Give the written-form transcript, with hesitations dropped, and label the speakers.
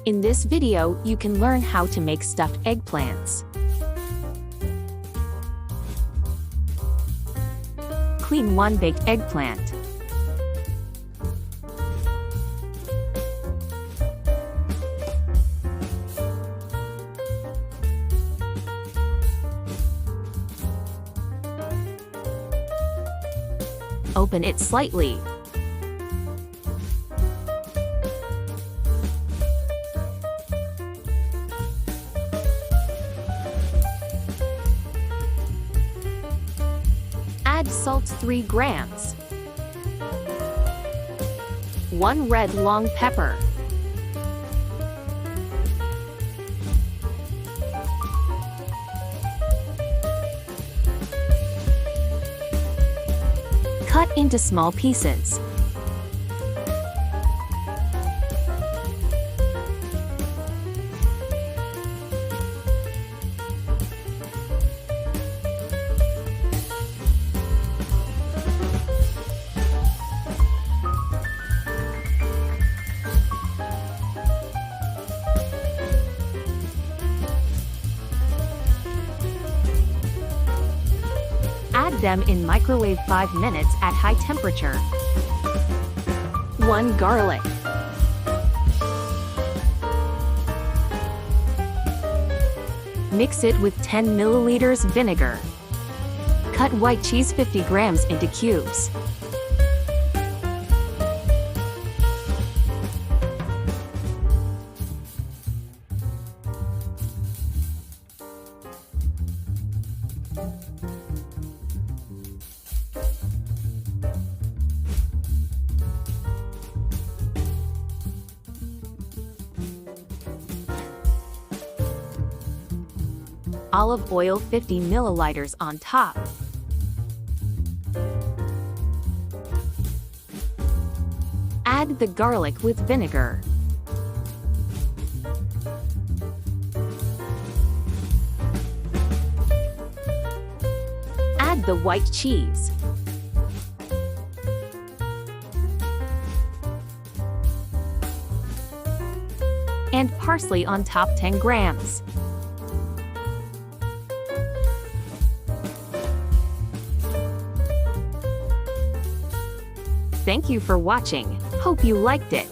Speaker 1: In this video, you can learn how to make stuffed eggplants. Clean one baked eggplant. Open it slightly. Add salt 3 grams. 1 red long pepper. Cut into small pieces. Add them in microwave 5 minutes at high temperature. 1 garlic. Mix it with 10 milliliters vinegar. Cut white cheese 50 grams into cubes. Olive oil 50 milliliters on top. Add the garlic with vinegar. Add the white cheese. And parsley on top 10 grams. Thank you for watching. Hope you liked it.